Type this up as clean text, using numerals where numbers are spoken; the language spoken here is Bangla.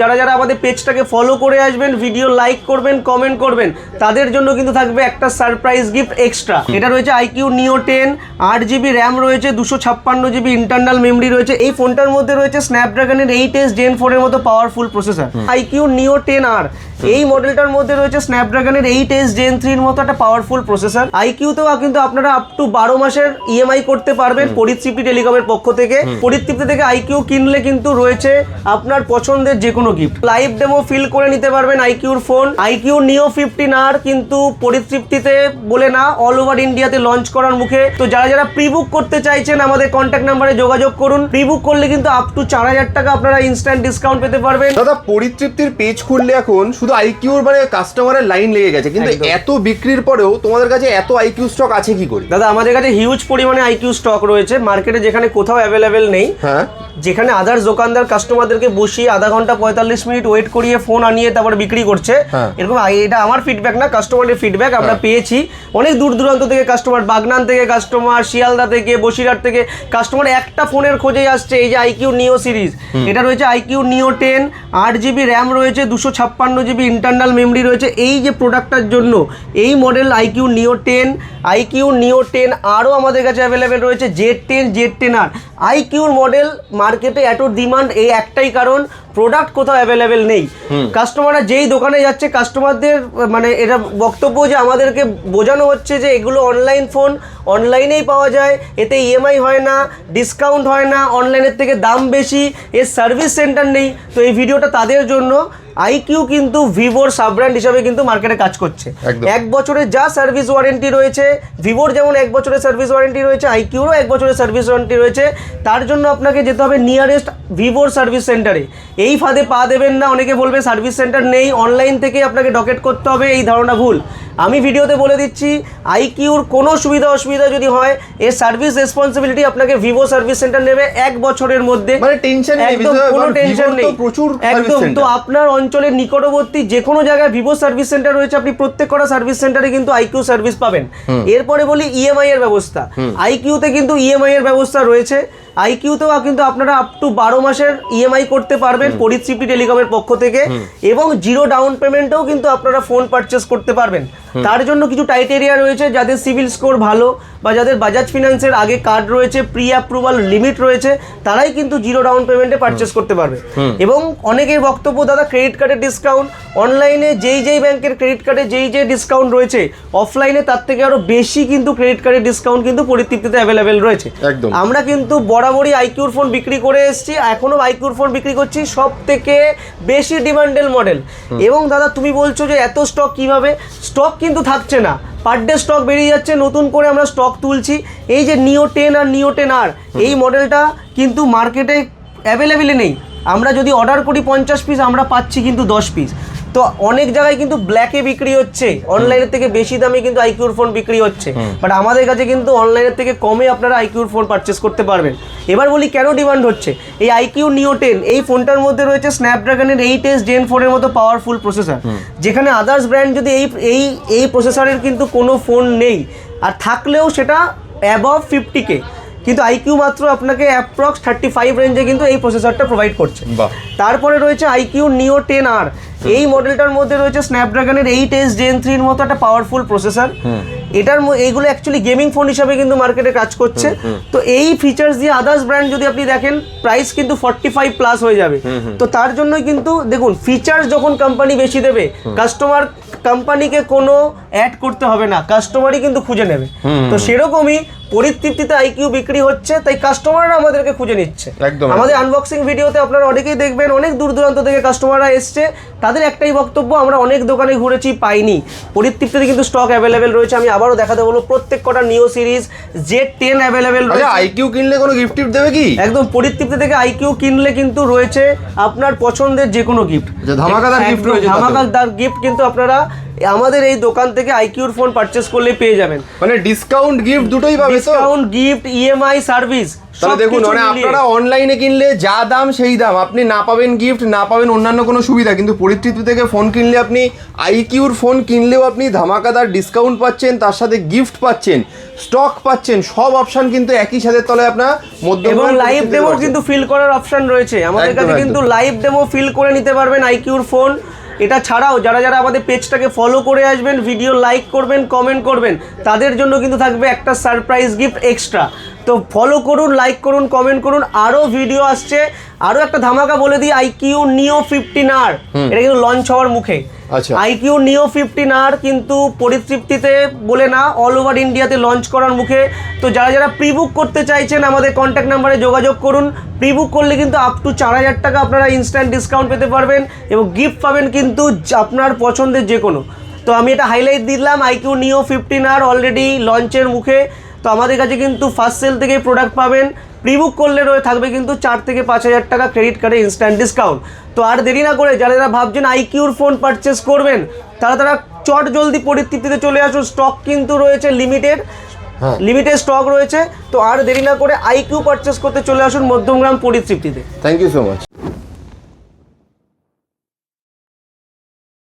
যারা যারা আমাদের পেজটাকে ফলো করে আসবেন, ভিডিও লাইক করবেন, কমেন্ট করবেন, তাদের জন্য কিন্তু থাকবে একটা সারপ্রাইজ গিফট এক্সট্রা। এটা রয়েছে আইকিউ নিও 10, 8GB র্যাম রয়েছে, 256GB ইন্টারনাল মেমরি রয়েছে। এই ফোনটার মধ্যে রয়েছে স্ন্যাপড্রাগনের 8S Gen 4 এর মতো পাওয়ারফুল প্রসেসর। আইকিউ নিও 10R এই মডেলটার মধ্যে রয়েছে স্ন্যাপড্রাগনের 8S Gen 3 এর মতো একটা পাওয়ারফুল প্রসেসর। আইকিউতেও কিন্তু আপনারা আপ টু 12 মাসের ইএমআই করতে পারবেন পরিতৃপ্তি টেলিকমের পক্ষ থেকে। পরিতৃপ্তি থেকে আইকিউ কিনলে কিন্তু রয়েছে আপনার পছন্দের যে কোনো গিফট। লাইভ ডেমো ফিল করে নিতে পারবেন আইকিউর ফোন। আইকিউ নিও 15R কিন্তু পরিতৃপ্তিতে বলে না, অল ওভার ইন্ডিয়াতে লঞ্চ করার মুখে। তো যারা যারা প্রি বুক করতে চাইছেন আমাদের কন্ট্যাক্ট নাম্বারে যোগাযোগ করুন। প্রি বুক করলে কিন্তু আপ টু 4000 টাকা আপনারা ইনস্ট্যান্ট ডিসকাউন্ট পেতে পারবেন। দাদা পরিতৃপ্তির পেজ খুললে এখন শুধু আইকিউর মানে কাস্টমারের লাইন লেগে গেছে, কিন্তু এত বিক্রির পরেও তোমাদের কাছে এত আইকিউ স্টক আছে কি করে? দাদা আমাদের কাছে হিউজ পরিমাণে আইকিউ স্টক রয়েছে, মার্কেটে যেখানে কোথাও অ্যাভেলেবেল নেই। হ্যাঁ, যেখানে আদার্স দোকানদার কাস্টমারদেরকে বসিয়ে আধা ঘন্টা 45 মিনিট ওয়েট করিয়ে ফোন আনিয়ে তারপর বিক্রি করছে, এরকম এটা আমার ফিডব্যাক না, কাস্টমারের ফিডব্যাক আমরা পেয়েছি। অনেক দূর দূরান্ত থেকে কাস্টমার, বাগনান থেকে কাস্টমার, শিয়ালদা থেকে, বসিরহাট থেকে কাস্টমার একটা ফোনের খোঁজেই আসছে। এই যে আইকিউ নিও সিরিজ, এটা রয়েছে আইকিউ নিও 10, 8GB র্যাম রয়েছে, 256GB ইন্টারনাল মেমরি রয়েছে। এই যে প্রোডাক্টটার জন্য এই মডেল আইকিউ নিও 10, আইকিউ নিও 10 আরও আমাদের কাছে অ্যাভেলেবেল রয়েছে Z10, Z10R। আইকিউর মডেল মার্কেটে এত ডিমান্ড এই একটাই কারণ, প্রোডাক্ট কোথাও অ্যাভেলেবেল নেই। কাস্টমাররা যেই দোকানে যাচ্ছে, কাস্টমারদের মানে এটা বক্তব্য যে আমাদেরকে বোঝানো হচ্ছে যে এগুলো অনলাইন ফোন, অনলাইনেই পাওয়া যায়, এতে ইএমআই হয় না, ডিসকাউন্ট হয় না, অনলাইনের থেকে দাম বেশি, এর সার্ভিস সেন্টার নেই। তো এই ভিডিওটা তাদের জন্য। আইকিউ কিন্তু ভিভোর সাব ব্র্যান্ড হিসাবে কিন্তু মার্কেটে কাজ করছে। 1 বছরের যা সার্ভিস ওয়ারেন্টি রয়েছে, ভিভোর যেমন 1 বছরের সার্ভিস ওয়ারেন্টি রয়েছে, আইকিউরও 1 বছরের সার্ভিস ওয়ারেন্টি রয়েছে। তার জন্য আপনাকে যেতে হবে নিয়ারেস্ট ভিভোর সার্ভিস সেন্টারে। এই ফাঁদে পা দেবেন না। অনেকে বলবে সার্ভিস সেন্টার নেই, অনলাইন থেকে আপনাকে ডকেট করতে হবে, এই ধারণা ভুল। আমি ভিডিওতে বলে দিচ্ছি, আইকিউর কোনো সুবিধা অসুবিধা যদি হয়, এর সার্ভিস রেসপন্সিবিলিটি আপনাকে ভিভো সার্ভিস সেন্টার নেবে 1 বছরের মধ্যে। মানে টেনশন নেই, একদম কোনো টেনশন নেই, প্রচুর একদম। তো আপনার অঞ্চলের নিকটবর্তী যে কোনো জায়গায় ভিভো সার্ভিস সেন্টার রয়েছে, আপনি প্রত্যেক কটা সার্ভিস সেন্টারে কিন্তু আইকিউ সার্ভিস পাবেন। এরপরে বলি ইএমআই এর ব্যবস্থা। আইকিউতে কিন্তু ইএমআই এর ব্যবস্থা রয়েছে। আইকিউতেও কিন্তু আপনারা আপ টু 12 মাসের ইএমআই করতে পারবেন পরিতৃপ্তি টেলিকমের পক্ষ থেকে, এবং জিরো ডাউন পেমেন্টেও কিন্তু আপনারা ফোন পারচেস করতে পারবেন। তার জন্য কিছু ক্রাইটেরিয়া রয়েছে, যাদের সিভিল স্কোর ভালো বা যাদের বাজাজ ফিনান্সের আগে কার্ড রয়েছে, প্রি অ্যাপ্রুভাল লিমিট রয়েছে, তারাই কিন্তু জিরো ডাউন পেমেন্টে পারচেস করতে পারবে। এবং অনেকের বক্তব্য, দাদা ক্রেডিট কার্ডের ডিসকাউন্ট, অনলাইনে যেই ব্যাংকের ক্রেডিট কার্ডে যেই ডিসকাউন্ট রয়েছে, অফলাইনে তার থেকে আরও বেশি কিন্তু ক্রেডিট কার্ডের ডিসকাউন্ট কিন্তু পরিতৃপ্তিতে অ্যাভেলেবেল রয়েছে। আমরা কিন্তু বরাবরই আইকিউর ফোন বিক্রি করে এসেছি, এখনও আইকিউর ফোন বিক্রি করছি, সব থেকে বেশি ডিমান্ডেড মডেল। এবং দাদা তুমি বলছো যে এত স্টক কিভাবে, স্টক কিন্তু থাকছে না, পার ডে স্টক বেরিয়ে যাচ্ছে, নতুন করে আমরা স্টক তুলছি। এই যে নিও 10 আর নিও 10R এই মডেলটা কিন্তু মার্কেটে অ্যাভেলেবেলই নেই। আমরা যদি অর্ডার করি 50 পিস, আমরা পাচ্ছি কিন্তু 10 পিস। তো অনেক জায়গায় কিন্তু ব্ল্যাকে বিক্রি হচ্ছে, অনলাইনের থেকে বেশি দামে কিন্তু আইকিউর ফোন বিক্রি হচ্ছে, বাট আমাদের কাছে কিন্তু অনলাইনের থেকে কমে আপনারা আইকিউর ফোন পারচেস করতে পারবেন। এবার বলি কেন ডিমান্ড হচ্ছে। এই আইকিউ নিও 10 এই ফোনটার মধ্যে রয়েছে স্ন্যাপড্রাগনের 8S Gen 4 এর মতো পাওয়ারফুল প্রসেসর, যেখানে আদার্স ব্র্যান্ড যদি এই প্রসেসরের কিন্তু কোনো ফোন নেই, আর থাকলেও সেটা অ্যাবভ 50K, কিন্তু আইকিউ মাত্র আপনাকে অ্যাপ্রক্স 35 রেঞ্জে কিন্তু এই প্রসেসরটা প্রোভাইড করছে। তারপরে রয়েছে আইকিউ নিও 10R এই মডেলটার মধ্যে রয়েছে স্ন্যাপড্রাগনের 8S Gen 3 এর মতো একটা পাওয়ারফুল প্রসেসর। এইগুলো অ্যাকচুয়ালি গেমিং ফোন হিসাবে কিন্তু মার্কেটে কাজ করছে। তো এই ফিচার্স দিয়ে আদার্স ব্র্যান্ড যদি আপনি দেখেন, প্রাইস কিন্তু 45 প্লাস হয়ে যাবে। তো তার জন্যই কিন্তু দেখুন, ফিচার্স যখন কোম্পানি বেশি দেবে, কাস্টমার কোম্পানিকে কোনো অ্যাড করতে হবে না, কাস্টমারই কিন্তু খুঁজে নেবে। তো সেরকমই পরিতৃপ্তিতে আইকিউ বিক্রি হচ্ছে, তাই কাস্টমাররা আমাদেরকে খুঁজে নিচ্ছে। আমাদের আনবক্সিং ভিডিওতে আপনারা অনেকেই দেখবেন, অনেক দূর দূরান্ত থেকে কাস্টমাররা এসছে, তাদের একটাই বক্তব্য, আমরা অনেক দোকানে ঘুরেছি, পাইনি। পরিতৃপ্তিতে কিন্তু স্টক অ্যাভেলেবেল রয়েছে। আমি আবারও দেখাতে বলবো, প্রত্যেক কটা নিও সিরিজ Z10 অ্যাভেলেবেল রয়েছে। আইকিউ কিনলে কোনো গিফট দেবে কি? একদম, পরিতৃপ্তি থেকে আইকিউ কিনলে কিন্তু রয়েছে আপনার পছন্দের যে কোনো গিফট, ধামাকাদার গিফট রয়েছে। ধামাকাদার গিফট কিন্তু আপনারা আমাদের এই দোকান থেকে আইকিউর ফোন পারচেস করলে পেয়ে যাবেন। মানে ডিসকাউন্ট গিফট দুটোই পাবে তো? Discount, gift, EMI service. তাহলে দেখুন, মানে আপনারা অনলাইনে কিনলে যা দাম সেই দাম, আপনি না পাবেন গিফট, না পাবেন অন্যান্য কোনো সুবিধা, কিন্তু পরিতৃপ্তি থেকে ফোন কিনলে আপনি আইকিউর ফোন কিনলেও আপনি ধামাকাদার ডিসকাউন্ট পাচ্ছেন, তার সাথে গিফট পাচ্ছেন, স্টক পাচ্ছেন, সব অপশন কিন্তু একই সাথে তলায় আপনার মধ্যে। এবং লাইভ ডেমো কিন্তু ফিল করার অপশন রয়েছে আমাদের কাছে, কিন্তু লাইভ ডেমো ফিল করে নিতে পারবেন আইকিউর ফোন। এটা ছাড়াও যারা যারা আমাদের পেজটাকে ফলো করে আসবেন, ভিডিও লাইক করবেন, কমেন্ট করবেন, তাদের জন্য কিন্তু থাকবে একটা সারপ্রাইজ গিফট এক্সট্রা। তো ফলো করুন, লাইক করুন, কমেন্ট করুন, আরও ভিডিও আসছে। আরও একটা ধামাকা বলে দিই, আইকিউ নিও 15R, এটা কিন্তু লঞ্চ হওয়ার মুখে। আচ্ছা, আইকিউ নিও 15R কিন্তু পরিতৃপ্তিতে বলে না, অল ওভার ইন্ডিয়াতে লঞ্চ করার মুখে। তো যারা যারা প্রি বুক করতে চাইছেন আমাদের কন্ট্যাক্ট নাম্বারে যোগাযোগ করুন। প্রি বুক করলে কিন্তু আপ টু 4000 টাকা আপনারা ইনস্ট্যান্ট ডিসকাউন্ট পেতে পারবেন এবং গিফট পাবেন কিন্তু আপনার পছন্দের যে কোনো। তো আমি এটা হাইলাইট দিলাম, আইকিউ নিও 15R অলরেডি লঞ্চের মুখে। তো আমাদের কাছে কিন্তু ফার্স্ট সেল থেকেই প্রোডাক্ট পাবেন। প্রি বুক করলে থাকবে কিন্তু 4 থেকে 5000 টাকা ক্রেডিট কার্ডে ইনস্ট্যান্ট ডিসকাউন্ট। তো আর দেরি না করে যারা যারা ভাবছেন আইকিউর ফোন পারচেস করবেন, তারা চট জলদি পরিতৃপ্তিতে চলে আসুন। স্টক কিন্তু রয়েছে লিমিটেড স্টক রয়েছে। তো আর দেরি না করে আইকিউ পারচেস করতে চলে আসুন মধ্যমগ্রাম পরিতৃপ্তিতে। Thank you so much.